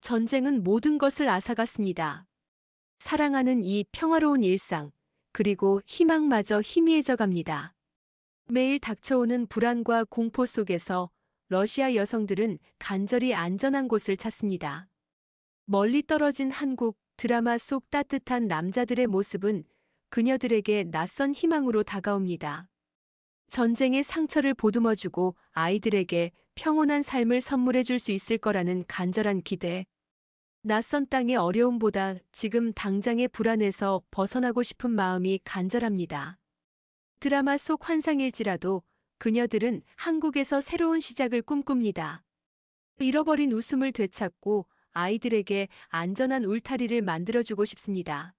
전쟁은 모든 것을 앗아갔습니다. 사랑하는 이 평화로운 일상, 그리고 희망마저 희미해져 갑니다. 매일 닥쳐오는 불안과 공포 속에서 러시아 여성들은 간절히 안전한 곳을 찾습니다. 멀리 떨어진 한국 드라마 속 따뜻한 남자들의 모습은 그녀들에게 낯선 희망으로 다가옵니다. 전쟁의 상처를 보듬어주고 아이들에게 평온한 삶을 선물해 줄 수 있을 거라는 간절한 기대. 낯선 땅의 어려움보다 지금 당장의 불안에서 벗어나고 싶은 마음이 간절합니다. 드라마 속 환상일지라도 그녀들은 한국에서 새로운 시작을 꿈꿉니다. 잃어버린 웃음을 되찾고 아이들에게 안전한 울타리를 만들어주고 싶습니다.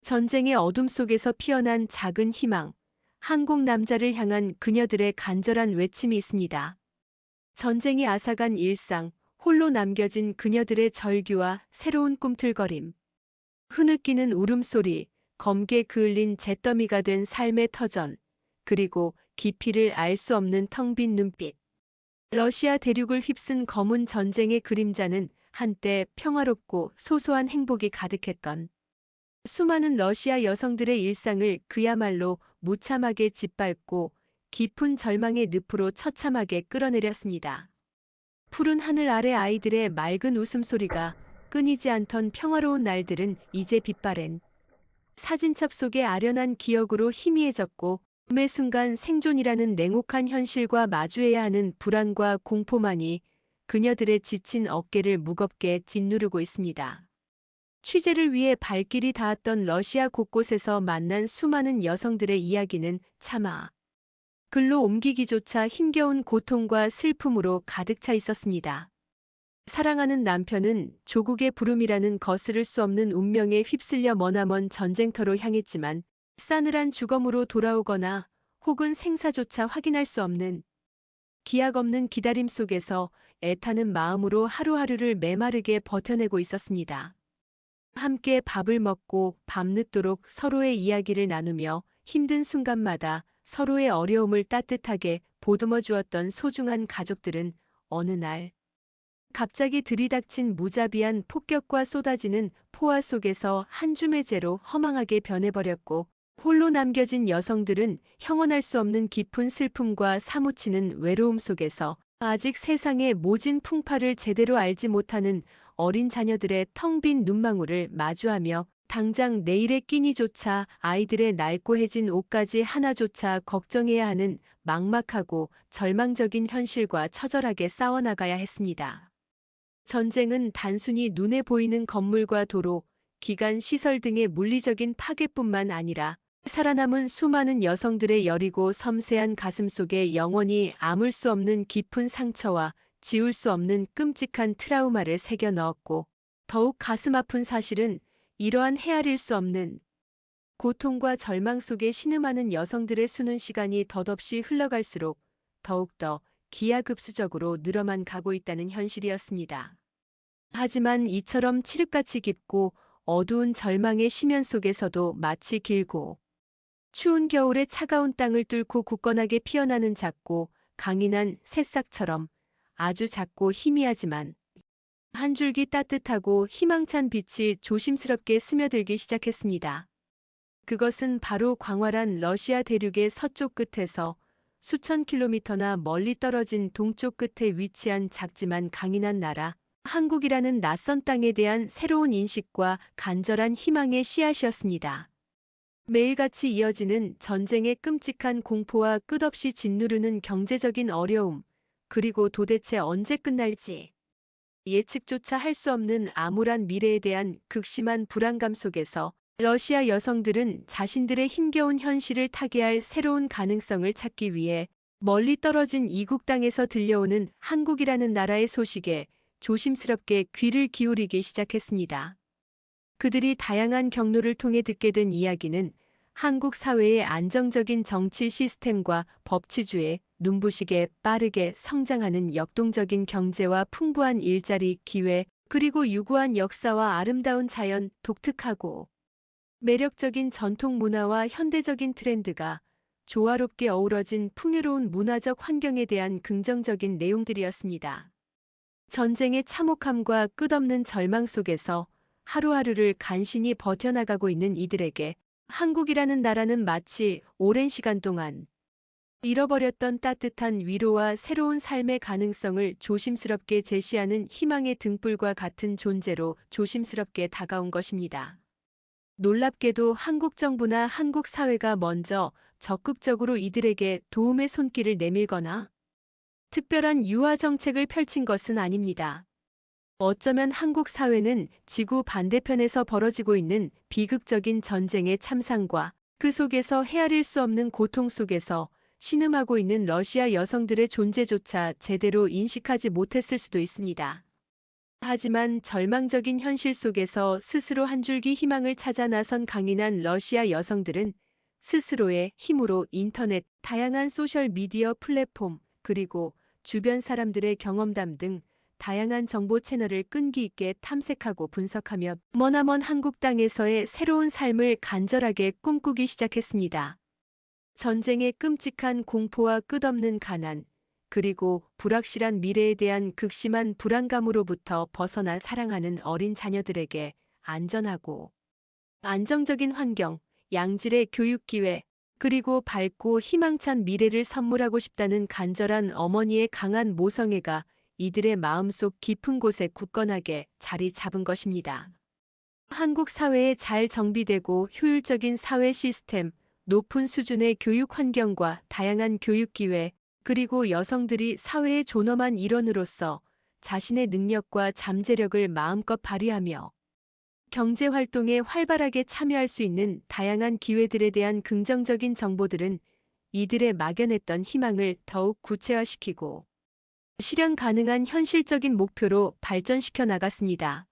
전쟁의 어둠 속에서 피어난 작은 희망, 한국 남자를 향한 그녀들의 간절한 외침이 있습니다. 전쟁이 앗아간 일상, 홀로 남겨진 그녀들의 절규와 새로운 꿈틀거림. 흐느끼는 울음소리, 검게 그을린 잿더미가 된 삶의 터전, 그리고 깊이를 알 수 없는 텅 빈 눈빛. 러시아 대륙을 휩쓴 검은 전쟁의 그림자는 한때 평화롭고 소소한 행복이 가득했던 수많은 러시아 여성들의 일상을 그야말로 무참하게 짓밟고 깊은 절망의 늪으로 처참하게 끌어내렸습니다. 푸른 하늘 아래 아이들의 맑은 웃음소리가 끊이지 않던 평화로운 날들은 이제 빛바랜 사진첩 속의 아련한 기억으로 희미해졌고 매 순간 생존이라는 냉혹한 현실과 마주해야 하는 불안과 공포만이 그녀들의 지친 어깨를 무겁게 짓누르고 있습니다. 취재를 위해 발길이 닿았던 러시아 곳곳에서 만난 수많은 여성들의 이야기는 차마 글로 옮기기조차 힘겨운 고통과 슬픔으로 가득 차 있었습니다. 사랑하는 남편은 조국의 부름이라는 거스를 수 없는 운명에 휩쓸려 머나먼 전쟁터로 향했지만 싸늘한 주검으로 돌아오거나 혹은 생사조차 확인할 수 없는 기약 없는 기다림 속에서 애타는 마음으로 하루하루를 메마르게 버텨내고 있었습니다. 함께 밥을 먹고 밤늦도록 서로의 이야기를 나누며 힘든 순간마다 서로의 어려움을 따뜻하게 보듬어 주었던 소중한 가족들은 어느 날 갑자기 들이닥친 무자비한 폭격과 쏟아지는 포화 속에서 한 줌의 재로 허망하게 변해버렸고 홀로 남겨진 여성들은 형언할 수 없는 깊은 슬픔과 사무치는 외로움 속에서 아직 세상의 모진 풍파를 제대로 알지 못하는 어린 자녀들의 텅 빈 눈망울을 마주하며 당장 내일의 끼니조차 아이들의 낡고해진 옷까지 하나조차 걱정해야 하는 막막하고 절망적인 현실과 처절하게 싸워나가야 했습니다. 전쟁은 단순히 눈에 보이는 건물과 도로, 기관 시설 등의 물리적인 파괴뿐만 아니라 살아남은 수많은 여성들의 여리고 섬세한 가슴 속에 영원히 아물 수 없는 깊은 상처와 지울 수 없는 끔찍한 트라우마를 새겨 넣었고 더욱 가슴 아픈 사실은 이러한 헤아릴 수 없는 고통과 절망 속에 신음하는 여성들의 수는 시간이 덧없이 흘러갈수록 더욱더 기하급수적으로 늘어만 가고 있다는 현실이었습니다. 하지만 이처럼 칠흑같이 깊고 어두운 절망의 심연 속에서도 마치 길고 추운 겨울에 차가운 땅을 뚫고 굳건하게 피어나는 작고 강인한 새싹처럼 아주 작고 희미하지만 한 줄기 따뜻하고 희망찬 빛이 조심스럽게 스며들기 시작했습니다. 그것은 바로 광활한 러시아 대륙의 서쪽 끝에서 수천 킬로미터나 멀리 떨어진 동쪽 끝에 위치한 작지만 강인한 나라, 한국이라는 낯선 땅에 대한 새로운 인식과 간절한 희망의 씨앗이었습니다. 매일같이 이어지는 전쟁의 끔찍한 공포와 끝없이 짓누르는 경제적인 어려움, 그리고 도대체 언제 끝날지 예측조차 할 수 없는 암울한 미래에 대한 극심한 불안감 속에서 러시아 여성들은 자신들의 힘겨운 현실을 타개할 새로운 가능성을 찾기 위해 멀리 떨어진 이국 땅에서 들려오는 한국이라는 나라의 소식에 조심스럽게 귀를 기울이기 시작했습니다. 그들이 다양한 경로를 통해 듣게 된 이야기는 한국 사회의 안정적인 정치 시스템과 법치주의, 눈부시게 빠르게 성장하는 역동적인 경제와 풍부한 일자리 기회, 그리고 유구한 역사와 아름다운 자연, 독특하고 매력적인 전통 문화와 현대적인 트렌드가 조화롭게 어우러진 풍요로운 문화적 환경에 대한 긍정적인 내용들이었습니다. 전쟁의 참혹함과 끝없는 절망 속에서 하루하루를 간신히 버텨나가고 있는 이들에게 한국이라는 나라는 마치 오랜 시간 동안 잃어버렸던 따뜻한 위로와 새로운 삶의 가능성을 조심스럽게 제시하는 희망의 등불과 같은 존재로 조심스럽게 다가온 것입니다. 놀랍게도 한국 정부나 한국 사회가 먼저 적극적으로 이들에게 도움의 손길을 내밀거나 특별한 유화 정책을 펼친 것은 아닙니다. 어쩌면 한국 사회는 지구 반대편에서 벌어지고 있는 비극적인 전쟁의 참상과 그 속에서 헤아릴 수 없는 고통 속에서 신음하고 있는 러시아 여성들의 존재조차 제대로 인식하지 못했을 수도 있습니다. 하지만 절망적인 현실 속에서 스스로 한 줄기 희망을 찾아 나선 강인한 러시아 여성들은 스스로의 힘으로 인터넷, 다양한 소셜미디어 플랫폼, 그리고 주변 사람들의 경험담 등 다양한 정보 채널을 끈기 있게 탐색하고 분석하며 머나먼 한국 땅에서의 새로운 삶을 간절하게 꿈꾸기 시작했습니다. 전쟁의 끔찍한 공포와 끝없는 가난, 그리고 불확실한 미래에 대한 극심한 불안감으로부터 벗어나 사랑하는 어린 자녀들에게 안전하고 안정적인 환경, 양질의 교육 기회, 그리고 밝고 희망찬 미래를 선물하고 싶다는 간절한 어머니의 강한 모성애가 이들의 마음속 깊은 곳에 굳건하게 자리 잡은 것입니다. 한국 사회에 잘 정비되고 효율적인 사회 시스템, 높은 수준의 교육 환경과 다양한 교육 기회, 그리고 여성들이 사회의 존엄한 일원으로서 자신의 능력과 잠재력을 마음껏 발휘하며 경제 활동에 활발하게 참여할 수 있는 다양한 기회들에 대한 긍정적인 정보들은 이들의 막연했던 희망을 더욱 구체화시키고 실현 가능한 현실적인 목표로 발전시켜 나갔습니다.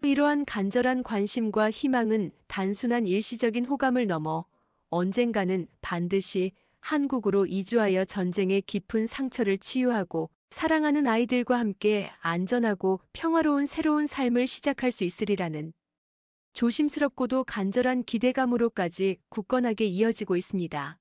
이러한 간절한 관심과 희망은 단순한 일시적인 호감을 넘어 언젠가는 반드시 한국으로 이주하여 전쟁의 깊은 상처를 치유하고 사랑하는 아이들과 함께 안전하고 평화로운 새로운 삶을 시작할 수 있으리라는 조심스럽고도 간절한 기대감으로까지 굳건하게 이어지고 있습니다.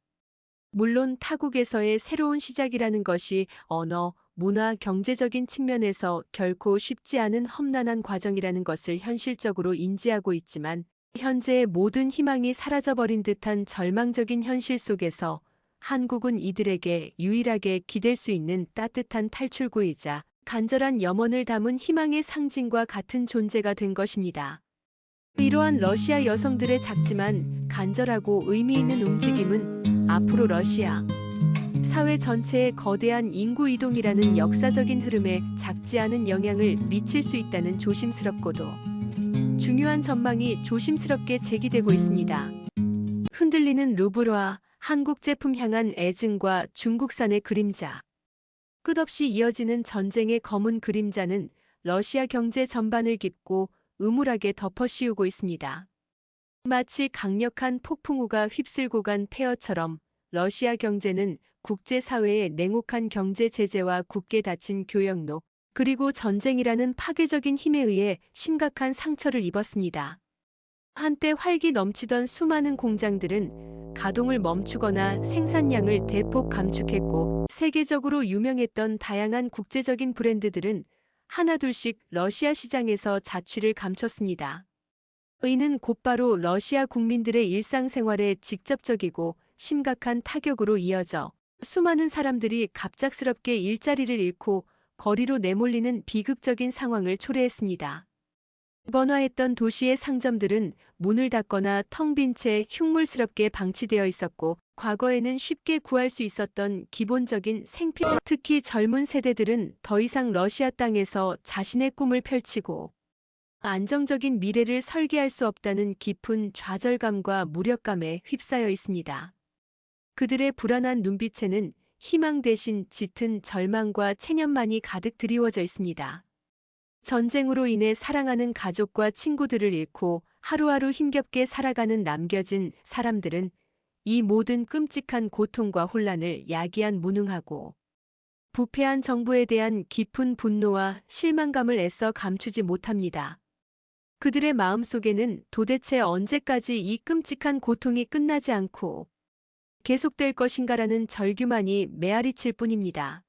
물론 타국에서의 새로운 시작이라는 것이 언어, 문화, 경제적인 측면에서 결코 쉽지 않은 험난한 과정이라는 것을 현실적으로 인지하고 있지만 현재의 모든 희망이 사라져버린 듯한 절망적인 현실 속에서 한국은 이들에게 유일하게 기댈 수 있는 따뜻한 탈출구이자 간절한 염원을 담은 희망의 상징과 같은 존재가 된 것입니다. 이러한 러시아 여성들의 작지만 간절하고 의미 있는 움직임은 앞으로 러시아 사회 전체의 거대한 인구 이동이라는 역사적인 흐름에 작지 않은 영향을 미칠 수 있다는 조심스럽고도 중요한 전망이 조심스럽게 제기되고 있습니다. 흔들리는 루블화, 한국 제품 향한 애증과 중국산의 그림자. 끝없이 이어지는 전쟁의 검은 그림자는 러시아 경제 전반을 깊고 음울하게 덮어씌우고 있습니다. 마치 강력한 폭풍우가 휩쓸고 간 폐허처럼 러시아 경제는 국제사회의 냉혹한 경제 제재와 굳게 닫힌 교역로, 그리고 전쟁이라는 파괴적인 힘에 의해 심각한 상처를 입었습니다. 한때 활기 넘치던 수많은 공장들은 가동을 멈추거나 생산량을 대폭 감축했고 세계적으로 유명했던 다양한 국제적인 브랜드들은 하나둘씩 러시아 시장에서 자취를 감췄습니다. 이는 곧바로 러시아 국민들의 일상생활에 직접적이고 심각한 타격으로 이어져 수많은 사람들이 갑작스럽게 일자리를 잃고 거리로 내몰리는 비극적인 상황을 초래했습니다. 번화했던 도시의 상점들은 문을 닫거나 텅 빈 채 흉물스럽게 방치되어 있었고 과거에는 쉽게 구할 수 있었던 기본적인 생필, 특히 젊은 세대들은 더 이상 러시아 땅에서 자신의 꿈을 펼치고 안정적인 미래를 설계할 수 없다는 깊은 좌절감과 무력감에 휩싸여 있습니다. 그들의 불안한 눈빛에는 희망 대신 짙은 절망과 체념만이 가득 드리워져 있습니다. 전쟁으로 인해 사랑하는 가족과 친구들을 잃고 하루하루 힘겹게 살아가는 남겨진 사람들은 이 모든 끔찍한 고통과 혼란을 야기한 무능하고 부패한 정부에 대한 깊은 분노와 실망감을 애써 감추지 못합니다. 그들의 마음속에는 도대체 언제까지 이 끔찍한 고통이 끝나지 않고 계속될 것인가라는 절규만이 메아리칠 뿐입니다.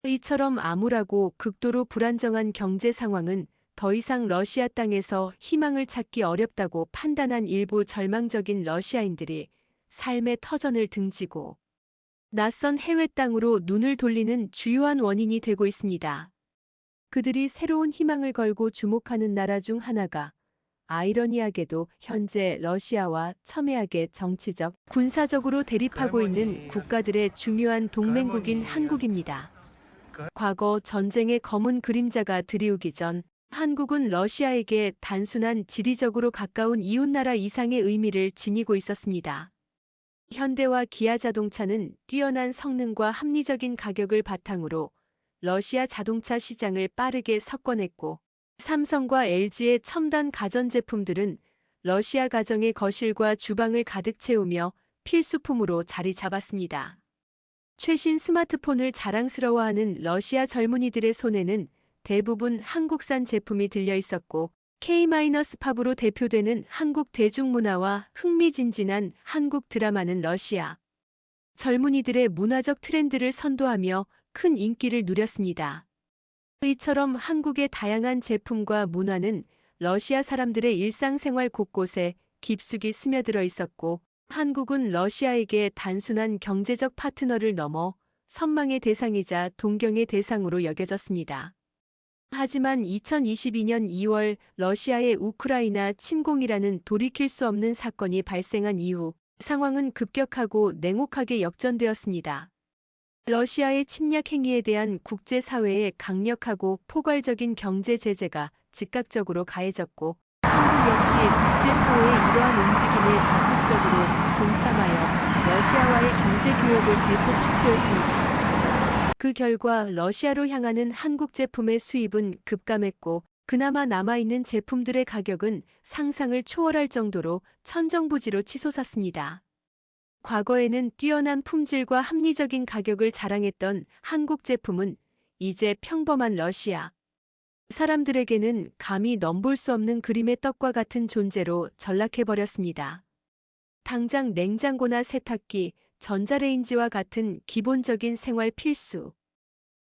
이처럼 암울하고 극도로 불안정한 경제 상황은 더 이상 러시아 땅에서 희망을 찾기 어렵다고 판단한 일부 절망적인 러시아인들이 삶의 터전을 등지고 낯선 해외 땅으로 눈을 돌리는 주요한 원인이 되고 있습니다. 그들이 새로운 희망을 걸고 주목하는 나라 중 하나가 아이러니하게도 현재 러시아와 첨예하게 정치적, 군사적으로 대립하고 있는 국가들의 중요한 동맹국인 한국입니다. 과거 전쟁의 검은 그림자가 드리우기 전 한국은 러시아에게 단순한 지리적으로 가까운 이웃나라 이상의 의미를 지니고 있었습니다. 현대와 기아 자동차는 뛰어난 성능과 합리적인 가격을 바탕으로 러시아 자동차 시장을 빠르게 석권했고, 삼성과 LG의 첨단 가전제품들은 러시아 가정의 거실과 주방을 가득 채우며 필수품으로 자리 잡았습니다. 최신 스마트폰을 자랑스러워하는 러시아 젊은이들의 손에는 대부분 한국산 제품이 들려 있었고, K-팝으로 대표되는 한국 대중문화와 흥미진진한 한국 드라마는 러시아 젊은이들의 문화적 트렌드를 선도하며 큰 인기를 누렸습니다. 이처럼 한국의 다양한 제품과 문화는 러시아 사람들의 일상생활 곳곳에 깊숙이 스며들어 있었고, 한국은 러시아에게 단순한 경제적 파트너를 넘어 선망의 대상이자 동경의 대상으로 여겨졌습니다. 하지만 2022년 2월 러시아의 우크라이나 침공이라는 돌이킬 수 없는 사건이 발생한 이후 상황은 급격하고 냉혹하게 역전되었습니다. 러시아의 침략 행위에 대한 국제사회의 강력하고 포괄적인 경제 제재가 즉각적으로 가해졌고, 한국 역시 국제사회의 이러한 움직임에 적극적으로 동참하여 러시아와의 경제 교역을 대폭 축소했습니다. 그 결과 러시아로 향하는 한국 제품의 수입은 급감했고, 그나마 남아있는 제품들의 가격은 상상을 초월할 정도로 천정부지로 치솟았습니다. 과거에는 뛰어난 품질과 합리적인 가격을 자랑했던 한국 제품은 이제 평범한 러시아 사람들에게는 감히 넘볼 수 없는 그림의 떡과 같은 존재로 전락해버렸습니다. 당장 냉장고나 세탁기, 전자레인지와 같은 기본적인 생활 필수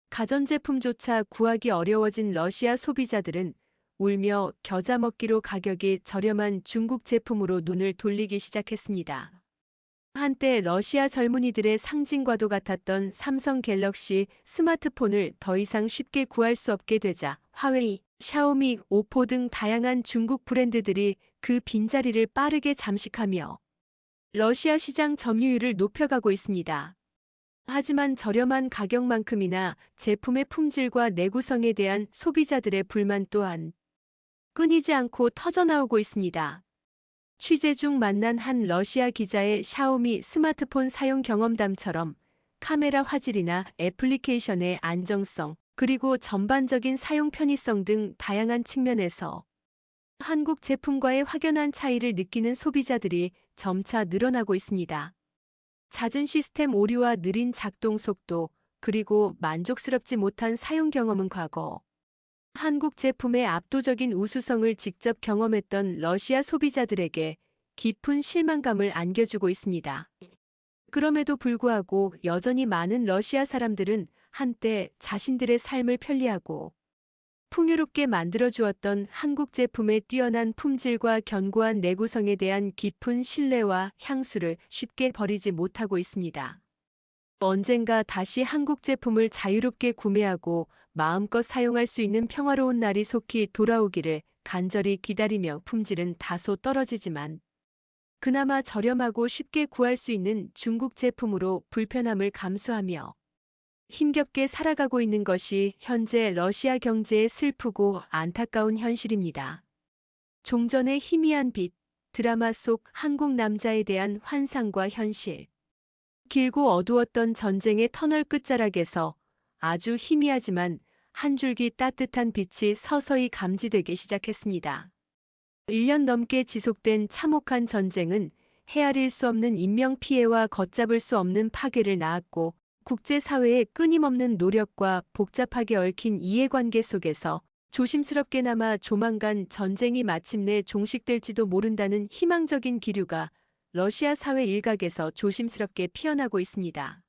가전제품조차 구하기 어려워진 러시아 소비자들은 울며 겨자 먹기로 가격이 저렴한 중국 제품으로 눈을 돌리기 시작했습니다. 한때 러시아 젊은이들의 상징과도 같았던 삼성 갤럭시 스마트폰을 더 이상 쉽게 구할 수 없게 되자 화웨이, 샤오미, 오포 등 다양한 중국 브랜드들이 그 빈자리를 빠르게 잠식하며 러시아 시장 점유율을 높여가고 있습니다. 하지만 저렴한 가격만큼이나 제품의 품질과 내구성에 대한 소비자들의 불만 또한 끊이지 않고 터져나오고 있습니다. 취재 중 만난 한 러시아 기자의 샤오미 스마트폰 사용 경험담처럼 카메라 화질이나 애플리케이션의 안정성, 그리고 전반적인 사용 편의성 등 다양한 측면에서 한국 제품과의 확연한 차이를 느끼는 소비자들이 점차 늘어나고 있습니다. 잦은 시스템 오류와 느린 작동 속도, 그리고 만족스럽지 못한 사용 경험은 과거 한국 제품의 압도적인 우수성을 직접 경험했던 러시아 소비자들에게 깊은 실망감을 안겨주고 있습니다. 그럼에도 불구하고 여전히 많은 러시아 사람들은 한때 자신들의 삶을 편리하고 풍요롭게 만들어주었던 한국 제품의 뛰어난 품질과 견고한 내구성에 대한 깊은 신뢰와 향수를 쉽게 버리지 못하고 있습니다. 언젠가 다시 한국 제품을 자유롭게 구매하고 마음껏 사용할 수 있는 평화로운 날이 속히 돌아오기를 간절히 기다리며, 품질은 다소 떨어지지만 그나마 저렴하고 쉽게 구할 수 있는 중국 제품으로 불편함을 감수하며 힘겹게 살아가고 있는 것이 현재 러시아 경제의 슬프고 안타까운 현실입니다. 종전의 희미한 빛, 드라마 속 한국 남자에 대한 환상과 현실. 길고 어두웠던 전쟁의 터널 끝자락에서 아주 희미하지만 한 줄기 따뜻한 빛이 서서히 감지되기 시작했습니다. 1년 넘게 지속된 참혹한 전쟁은 헤아릴 수 없는 인명피해와 걷잡을 수 없는 파괴를 낳았고, 국제사회의 끊임없는 노력과 복잡하게 얽힌 이해관계 속에서 조심스럽게나마 조만간 전쟁이 마침내 종식될지도 모른다는 희망적인 기류가 러시아 사회 일각에서 조심스럽게 피어나고 있습니다.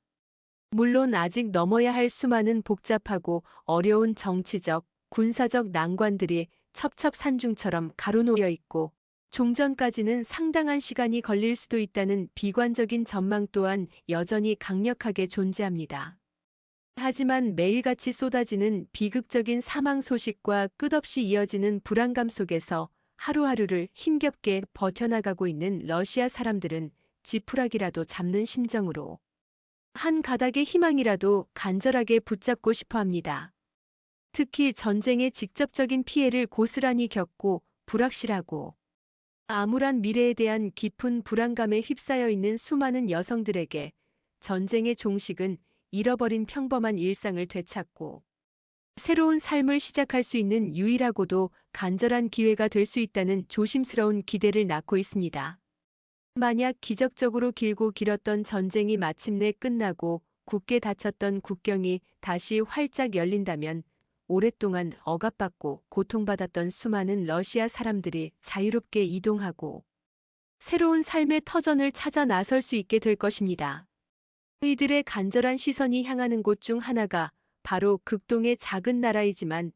물론 아직 넘어야 할 수많은 복잡하고 어려운 정치적, 군사적 난관들이 첩첩산중처럼 가로놓여 있고 종전까지는 상당한 시간이 걸릴 수도 있다는 비관적인 전망 또한 여전히 강력하게 존재합니다. 하지만 매일같이 쏟아지는 비극적인 사망 소식과 끝없이 이어지는 불안감 속에서 하루하루를 힘겹게 버텨나가고 있는 러시아 사람들은 지푸라기라도 잡는 심정으로 한 가닥의 희망이라도 간절하게 붙잡고 싶어 합니다. 특히 전쟁의 직접적인 피해를 고스란히 겪고 불확실하고 암울한 미래에 대한 깊은 불안감에 휩싸여 있는 수많은 여성들에게 전쟁의 종식은 잃어버린 평범한 일상을 되찾고 새로운 삶을 시작할 수 있는 유일하고도 간절한 기회가 될 수 있다는 조심스러운 기대를 낳고 있습니다. 만약 기적적으로 길고 길었던 전쟁이 마침내 끝나고 굳게 닫혔던 국경이 다시 활짝 열린다면 오랫동안 억압받고 고통받았던 수많은 러시아 사람들이 자유롭게 이동하고 새로운 삶의 터전을 찾아 나설 수 있게 될 것입니다. 이들의 간절한 시선이 향하는 곳 중 하나가 바로 극동의 작은 나라이지만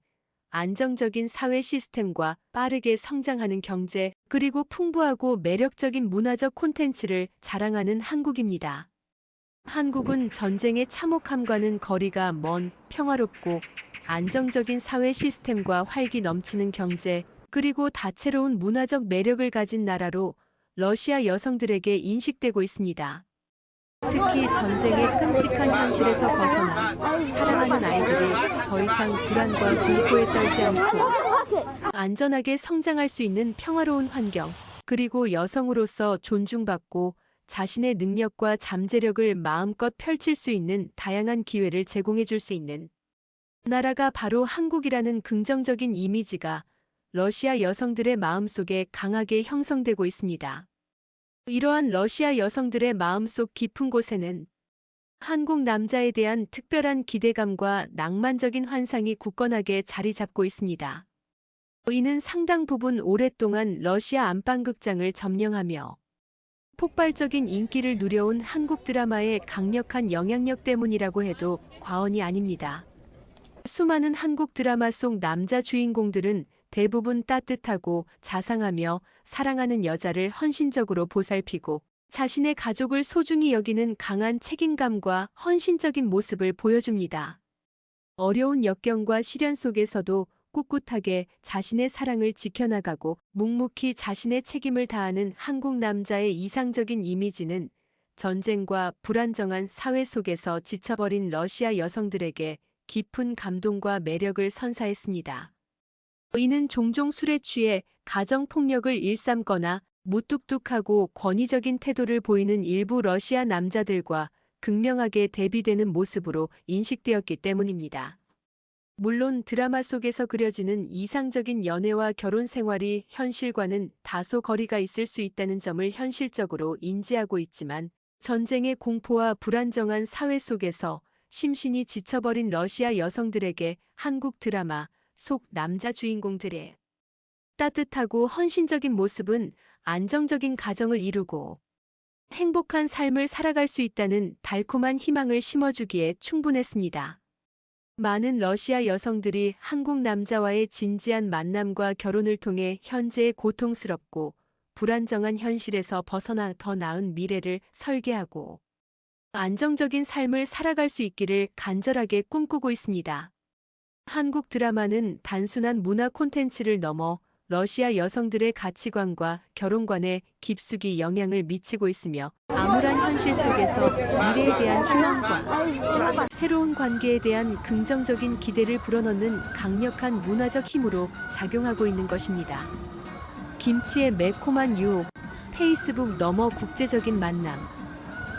안정적인 사회 시스템과 빠르게 성장하는 경제, 그리고 풍부하고 매력적인 문화적 콘텐츠를 자랑하는 한국입니다. 한국은 전쟁의 참혹함과는 거리가 먼 평화롭고 안정적인 사회 시스템과 활기 넘치는 경제, 그리고 다채로운 문화적 매력을 가진 나라로 러시아 여성들에게 인식되고 있습니다. 특히 전쟁의 끔찍한 현실에서 벗어나 사랑하는 아이들이 더 이상 불안과 공포에 떨지 않고 안전하게 성장할 수 있는 평화로운 환경, 그리고 여성으로서 존중받고 자신의 능력과 잠재력을 마음껏 펼칠 수 있는 다양한 기회를 제공해 줄 수 있는 나라가 바로 한국이라는 긍정적인 이미지가 러시아 여성들의 마음속에 강하게 형성되고 있습니다. 이러한 러시아 여성들의 마음속 깊은 곳에는 한국 남자에 대한 특별한 기대감과 낭만적인 환상이 굳건하게 자리 잡고 있습니다. 이는 상당 부분 오랫동안 러시아 안방극장을 점령하며 폭발적인 인기를 누려온 한국 드라마의 강력한 영향력 때문이라고 해도 과언이 아닙니다. 수많은 한국 드라마 속 남자 주인공들은 대부분 따뜻하고 자상하며 사랑하는 여자를 헌신적으로 보살피고 자신의 가족을 소중히 여기는 강한 책임감과 헌신적인 모습을 보여줍니다. 어려운 역경과 시련 속에서도 꿋꿋하게 자신의 사랑을 지켜나가고 묵묵히 자신의 책임을 다하는 한국 남자의 이상적인 이미지는 전쟁과 불안정한 사회 속에서 지쳐버린 러시아 여성들에게 깊은 감동과 매력을 선사했습니다. 이는 종종 술에 취해 가정폭력을 일삼거나 무뚝뚝하고 권위적인 태도를 보이는 일부 러시아 남자들과 극명하게 대비되는 모습으로 인식되었기 때문입니다. 물론 드라마 속에서 그려지는 이상적인 연애와 결혼 생활이 현실과는 다소 거리가 있을 수 있다는 점을 현실적으로 인지하고 있지만 전쟁의 공포와 불안정한 사회 속에서 심신이 지쳐버린 러시아 여성들에게 한국 드라마 속 남자 주인공들의 따뜻하고 헌신적인 모습은 안정적인 가정을 이루고 행복한 삶을 살아갈 수 있다는 달콤한 희망을 심어주기에 충분했습니다. 많은 러시아 여성들이 한국 남자와의 진지한 만남과 결혼을 통해 현재의 고통스럽고 불안정한 현실에서 벗어나 더 나은 미래를 설계하고 안정적인 삶을 살아갈 수 있기를 간절하게 꿈꾸고 있습니다. 한국 드라마는 단순한 문화 콘텐츠를 넘어 러시아 여성들의 가치관과 결혼관에 깊숙이 영향을 미치고 있으며 암울한 현실 속에서 미래에 대한 희망과 새로운 관계에 대한 긍정적인 기대를 불어넣는 강력한 문화적 힘으로 작용하고 있는 것입니다. 김치의 매콤한 유혹, 페이스북 너머 국제적인 만남.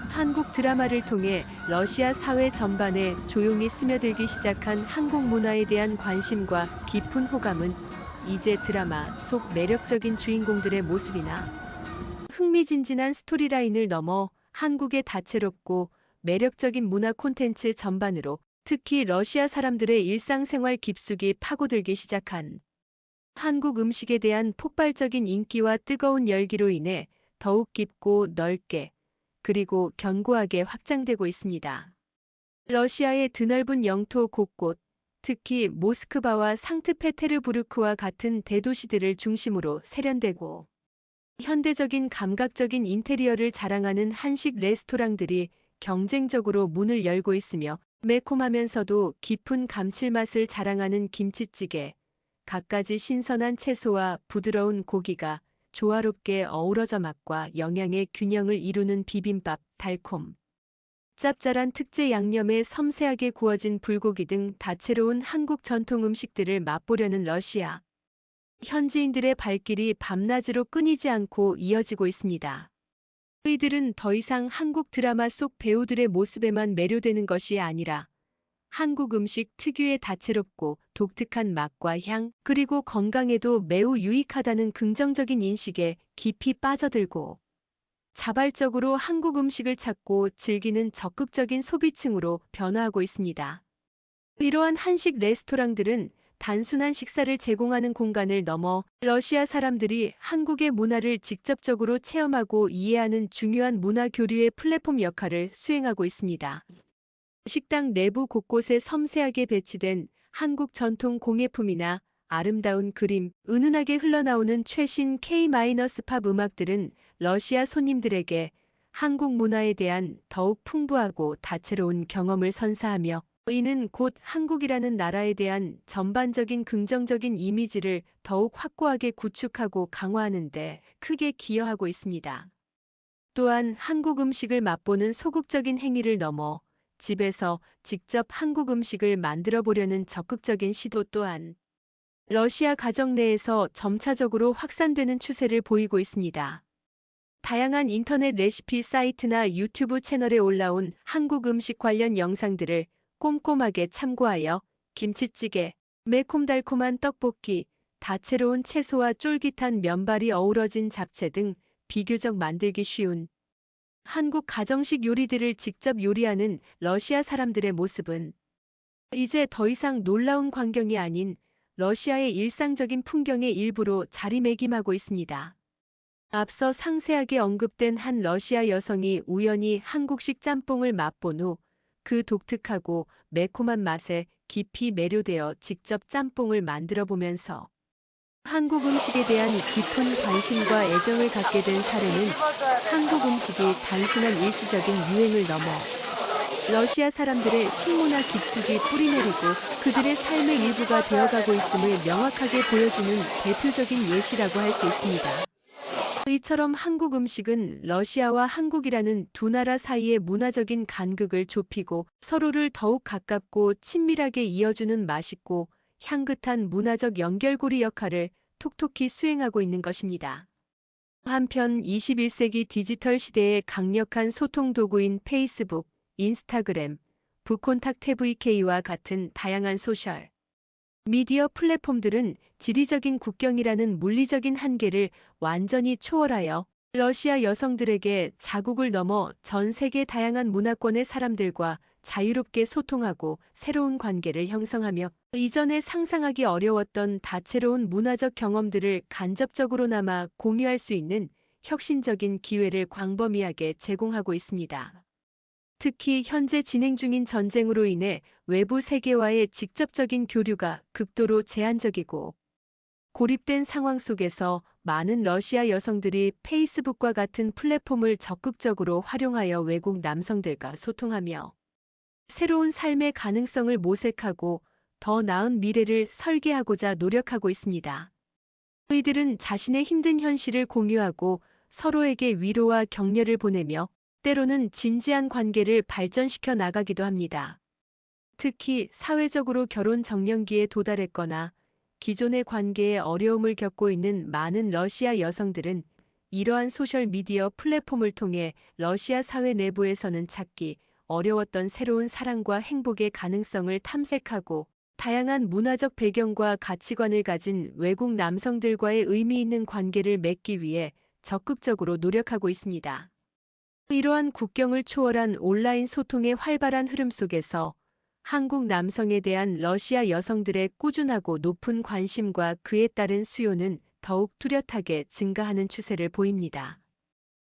한국 드라마를 통해 러시아 사회 전반에 조용히 스며들기 시작한 한국 문화에 대한 관심과 깊은 호감은 이제 드라마 속 매력적인 주인공들의 모습이나 흥미진진한 스토리라인을 넘어 한국의 다채롭고 매력적인 문화 콘텐츠 전반으로 특히 러시아 사람들의 일상생활 깊숙이 파고들기 시작한 한국 음식에 대한 폭발적인 인기와 뜨거운 열기로 인해 더욱 깊고 넓게 그리고 견고하게 확장되고 있습니다. 러시아의 드넓은 영토 곳곳, 특히 모스크바와 상트페테르부르크와 같은 대도시들을 중심으로 세련되고 현대적인 감각적인 인테리어를 자랑하는 한식 레스토랑들이 경쟁적으로 문을 열고 있으며 매콤하면서도 깊은 감칠맛을 자랑하는 김치찌개, 갖가지 신선한 채소와 부드러운 고기가 조화롭게 어우러져 맛과 영양의 균형을 이루는 비빔밥, 달콤, 짭짤한 특제 양념에 섬세하게 구워진 불고기 등 다채로운 한국 전통 음식들을 맛보려는 러시아. 현지인들의 발길이 밤낮으로 끊이지 않고 이어지고 있습니다. 이들은 더 이상 한국 드라마 속 배우들의 모습에만 매료되는 것이 아니라 한국 음식 특유의 다채롭고 독특한 맛과 향, 그리고 건강에도 매우 유익하다는 긍정적인 인식에 깊이 빠져들고 자발적으로 한국 음식을 찾고 즐기는 적극적인 소비층으로 변화하고 있습니다. 이러한 한식 레스토랑들은 단순한 식사를 제공하는 공간을 넘어 러시아 사람들이 한국의 문화를 직접적으로 체험하고 이해하는 중요한 문화 교류의 플랫폼 역할을 수행하고 있습니다. 식당 내부 곳곳에 섬세하게 배치된 한국 전통 공예품이나 아름다운 그림, 은은하게 흘러나오는 최신 K-팝 음악들은 러시아 손님들에게 한국 문화에 대한 더욱 풍부하고 다채로운 경험을 선사하며 이는 곧 한국이라는 나라에 대한 전반적인 긍정적인 이미지를 더욱 확고하게 구축하고 강화하는 데 크게 기여하고 있습니다. 또한 한국 음식을 맛보는 소극적인 행위를 넘어 집에서 직접 한국 음식을 만들어 보려는 적극적인 시도 또한 러시아 가정 내에서 점차적으로 확산되는 추세를 보이고 있습니다. 다양한 인터넷 레시피 사이트나 유튜브 채널에 올라온 한국 음식 관련 영상들을 꼼꼼하게 참고하여 김치찌개, 매콤달콤한 떡볶이, 다채로운 채소와 쫄깃한 면발이 어우러진 잡채 등 비교적 만들기 쉬운 한국 가정식 요리들을 직접 요리하는 러시아 사람들의 모습은 이제 더 이상 놀라운 광경이 아닌 러시아의 일상적인 풍경의 일부로 자리매김하고 있습니다. 앞서 상세하게 언급된 한 러시아 여성이 우연히 한국식 짬뽕을 맛본 후 그 독특하고 매콤한 맛에 깊이 매료되어 직접 짬뽕을 만들어 보면서 한국 음식에 대한 깊은 관심과 애정을 갖게 된 사례는 한국 음식이 단순한 일시적인 유행을 넘어 러시아 사람들의 식문화 깊숙이 뿌리내리고 그들의 삶의 일부가 되어가고 있음을 명확하게 보여주는 대표적인 예시라고 할 수 있습니다. 이처럼 한국 음식은 러시아와 한국이라는 두 나라 사이의 문화적인 간극을 좁히고 서로를 더욱 가깝고 친밀하게 이어주는 맛있고 향긋한 문화적 연결고리 역할을 톡톡히 수행하고 있는 것입니다. 한편 21세기 디지털 시대의 강력한 소통 도구인 페이스북, 인스타그램, 북콘탁트 VK와 같은 다양한 소셜 미디어 플랫폼들은 지리적인 국경이라는 물리적인 한계를 완전히 초월하여 러시아 여성들에게 자국을 넘어 전 세계 다양한 문화권의 사람들과 자유롭게 소통하고 새로운 관계를 형성하며 이전에 상상하기 어려웠던 다채로운 문화적 경험들을 간접적으로나마 공유할 수 있는 혁신적인 기회를 광범위하게 제공하고 있습니다. 특히 현재 진행 중인 전쟁으로 인해 외부 세계와의 직접적인 교류가 극도로 제한적이고 고립된 상황 속에서 많은 러시아 여성들이 페이스북과 같은 플랫폼을 적극적으로 활용하여 외국 남성들과 소통하며 새로운 삶의 가능성을 모색하고 더 나은 미래를 설계하고자 노력하고 있습니다. 이들은 자신의 힘든 현실을 공유하고 서로에게 위로와 격려를 보내며 때로는 진지한 관계를 발전시켜 나가기도 합니다. 특히 사회적으로 결혼 정년기에 도달했거나 기존의 관계에 어려움을 겪고 있는 많은 러시아 여성들은 이러한 소셜미디어 플랫폼을 통해 러시아 사회 내부에서는 찾기 어려웠던 새로운 사랑과 행복의 가능성을 탐색하고 다양한 문화적 배경과 가치관을 가진 외국 남성들과의 의미 있는 관계를 맺기 위해 적극적으로 노력하고 있습니다. 이러한 국경을 초월한 온라인 소통의 활발한 흐름 속에서 한국 남성에 대한 러시아 여성들의 꾸준하고 높은 관심과 그에 따른 수요는 더욱 뚜렷하게 증가하는 추세를 보입니다.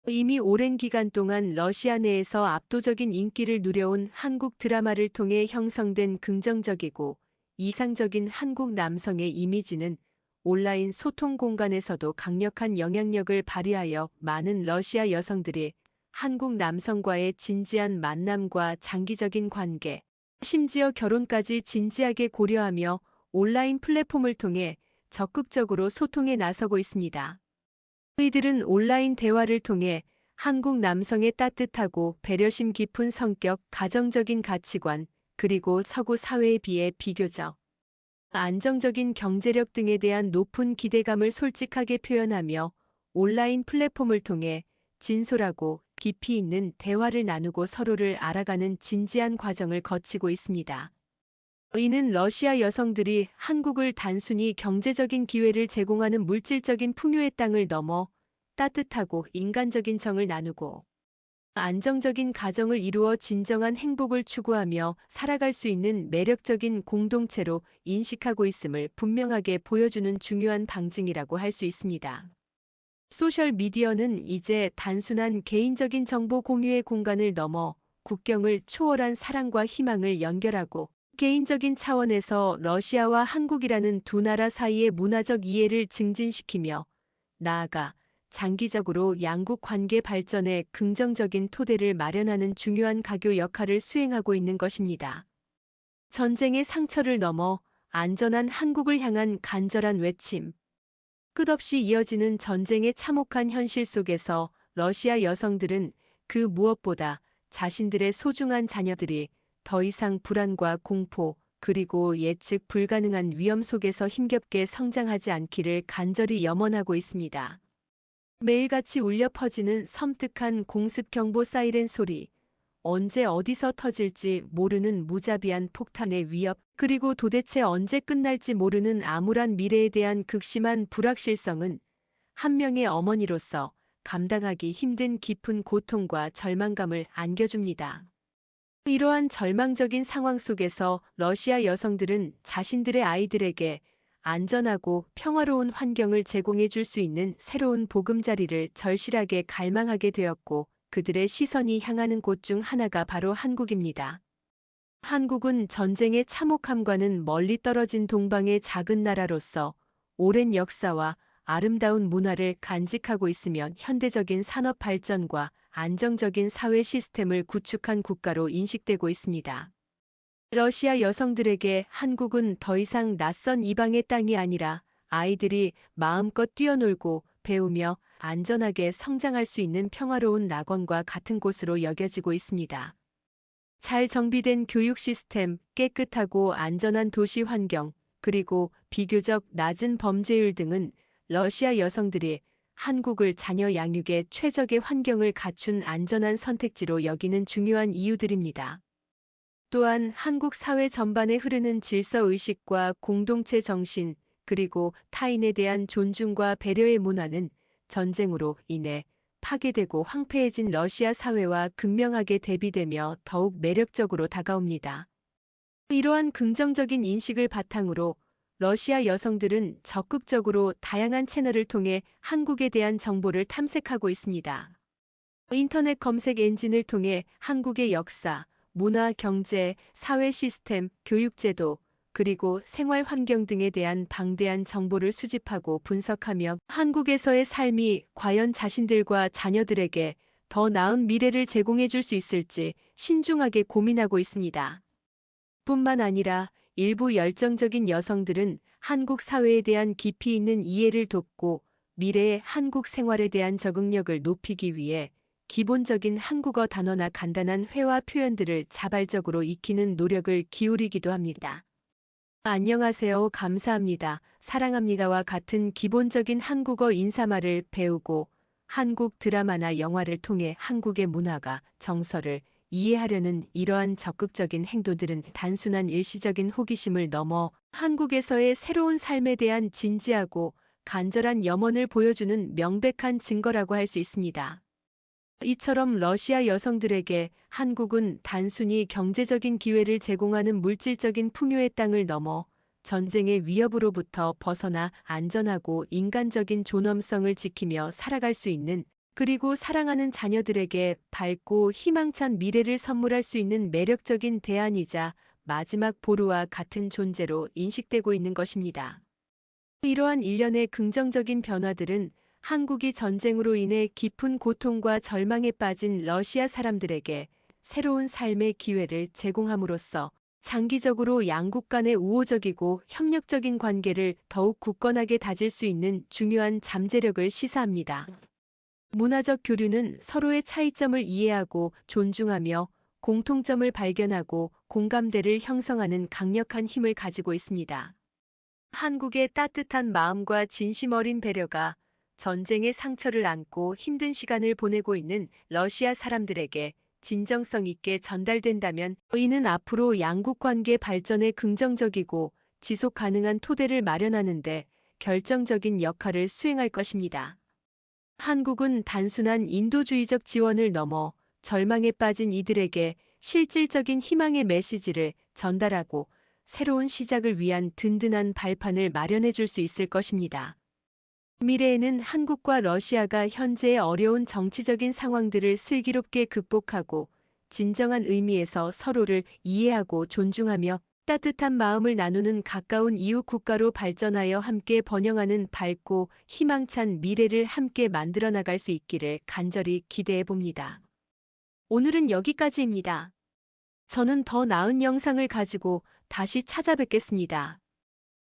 이미 오랜 기간 동안 러시아 내에서 압도적인 인기를 누려온 한국 드라마를 통해 형성된 긍정적이고 이상적인 한국 남성의 이미지는 온라인 소통 공간에서도 강력한 영향력을 발휘하여 많은 러시아 여성들이 한국 남성과의 진지한 만남과 장기적인 관계, 심지어 결혼까지 진지하게 고려하며 온라인 플랫폼을 통해 적극적으로 소통에 나서고 있습니다. 이들은 온라인 대화를 통해 한국 남성의 따뜻하고 배려심 깊은 성격, 가정적인 가치관, 그리고 서구 사회에 비해 비교적 안정적인 경제력 등에 대한 높은 기대감을 솔직하게 표현하며 온라인 플랫폼을 통해 진솔하고 깊이 있는 대화를 나누고 서로를 알아가는 진지한 과정을 거치고 있습니다. 이는 러시아 여성들이 한국을 단순히 경제적인 기회를 제공하는 물질적인 풍요의 땅을 넘어 따뜻하고 인간적인 정을 나누고 안정적인 가정을 이루어 진정한 행복을 추구하며 살아갈 수 있는 매력적인 공동체로 인식하고 있음을 분명하게 보여주는 중요한 방증이라고 할 수 있습니다. 소셜미디어는 이제 단순한 개인적인 정보 공유의 공간을 넘어 국경을 초월한 사랑과 희망을 연결하고 개인적인 차원에서 러시아와 한국이라는 두 나라 사이의 문화적 이해를 증진시키며 나아가 장기적으로 양국 관계 발전에 긍정적인 토대를 마련하는 중요한 가교 역할을 수행하고 있는 것입니다. 전쟁의 상처를 넘어 안전한 한국을 향한 간절한 외침. 끝없이 이어지는 전쟁의 참혹한 현실 속에서 러시아 여성들은 그 무엇보다 자신들의 소중한 자녀들이 더 이상 불안과 공포, 그리고 예측 불가능한 위험 속에서 힘겹게 성장하지 않기를 간절히 염원하고 있습니다. 매일같이 울려 퍼지는 섬뜩한 공습 경보 사이렌 소리, 언제 어디서 터질지 모르는 무자비한 폭탄의 위협, 그리고 도대체 언제 끝날지 모르는 암울한 미래에 대한 극심한 불확실성은 한 명의 어머니로서 감당하기 힘든 깊은 고통과 절망감을 안겨줍니다. 이러한 절망적인 상황 속에서 러시아 여성들은 자신들의 아이들에게 안전하고 평화로운 환경을 제공해 줄 수 있는 새로운 보금자리를 절실하게 갈망하게 되었고, 그들의 시선이 향하는 곳 중 하나가 바로 한국입니다. 한국은 전쟁의 참혹함과는 멀리 떨어진 동방의 작은 나라로서 오랜 역사와 아름다운 문화를 간직하고 있으며 현대적인 산업 발전과 안정적인 사회 시스템을 구축한 국가로 인식되고 있습니다. 러시아 여성들에게 한국은 더 이상 낯선 이방의 땅이 아니라 아이들이 마음껏 뛰어놀고 배우며 안전하게 성장할 수 있는 평화로운 낙원과 같은 곳으로 여겨지고 있습니다. 잘 정비된 교육 시스템, 깨끗하고 안전한 도시 환경, 그리고 비교적 낮은 범죄율 등은 러시아 여성들이 한국을 자녀 양육에 최적의 환경을 갖춘 안전한 선택지로 여기는 중요한 이유들입니다. 또한 한국 사회 전반에 흐르는 질서의식과 공동체 정신, 그리고 타인에 대한 존중과 배려의 문화는 전쟁으로 인해 파괴되고 황폐해진 러시아 사회와 극명하게 대비되며 더욱 매력적으로 다가옵니다. 이러한 긍정적인 인식을 바탕으로 러시아 여성들은 적극적으로 다양한 채널을 통해 한국에 대한 정보를 탐색하고 있습니다. 인터넷 검색 엔진을 통해 한국의 역사, 문화, 경제, 사회 시스템, 교육제도, 그리고 생활 환경 등에 대한 방대한 정보를 수집하고 분석하며 한국에서의 삶이 과연 자신들과 자녀들에게 더 나은 미래를 제공해 줄 수 있을지 신중하게 고민하고 있습니다. 뿐만 아니라 일부 열정적인 여성들은 한국 사회에 대한 깊이 있는 이해를 돕고 미래의 한국 생활에 대한 적응력을 높이기 위해 기본적인 한국어 단어나 간단한 회화 표현들을 자발적으로 익히는 노력을 기울이기도 합니다. 안녕하세요, 감사합니다, 사랑합니다와 같은 기본적인 한국어 인사말을 배우고 한국 드라마나 영화를 통해 한국의 문화가 정서를 이해하려는 이러한 적극적인 행동들은 단순한 일시적인 호기심을 넘어 한국에서의 새로운 삶에 대한 진지하고 간절한 염원을 보여주는 명백한 증거라고 할 수 있습니다. 이처럼 러시아 여성들에게 한국은 단순히 경제적인 기회를 제공하는 물질적인 풍요의 땅을 넘어 전쟁의 위협으로부터 벗어나 안전하고 인간적인 존엄성을 지키며 살아갈 수 있는 그리고 사랑하는 자녀들에게 밝고 희망찬 미래를 선물할 수 있는 매력적인 대안이자 마지막 보루와 같은 존재로 인식되고 있는 것입니다. 이러한 일련의 긍정적인 변화들은 한국이 전쟁으로 인해 깊은 고통과 절망에 빠진 러시아 사람들에게 새로운 삶의 기회를 제공함으로써 장기적으로 양국 간의 우호적이고 협력적인 관계를 더욱 굳건하게 다질 수 있는 중요한 잠재력을 시사합니다. 문화적 교류는 서로의 차이점을 이해하고 존중하며 공통점을 발견하고 공감대를 형성하는 강력한 힘을 가지고 있습니다. 한국의 따뜻한 마음과 진심 어린 배려가 전쟁의 상처를 안고 힘든 시간을 보내고 있는 러시아 사람들에게 진정성 있게 전달된다면 이는 앞으로 양국 관계 발전에 긍정적이고 지속 가능한 토대를 마련하는데 결정적인 역할을 수행할 것입니다. 한국은 단순한 인도주의적 지원을 넘어 절망에 빠진 이들에게 실질적인 희망의 메시지를 전달하고 새로운 시작을 위한 든든한 발판을 마련해 줄 수 있을 것입니다. 미래에는 한국과 러시아가 현재의 어려운 정치적인 상황들을 슬기롭게 극복하고 진정한 의미에서 서로를 이해하고 존중하며 따뜻한 마음을 나누는 가까운 이웃 국가로 발전하여 함께 번영하는 밝고 희망찬 미래를 함께 만들어 나갈 수 있기를 간절히 기대해 봅니다. 오늘은 여기까지입니다. 저는 더 나은 영상을 가지고 다시 찾아뵙겠습니다.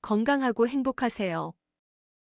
건강하고 행복하세요.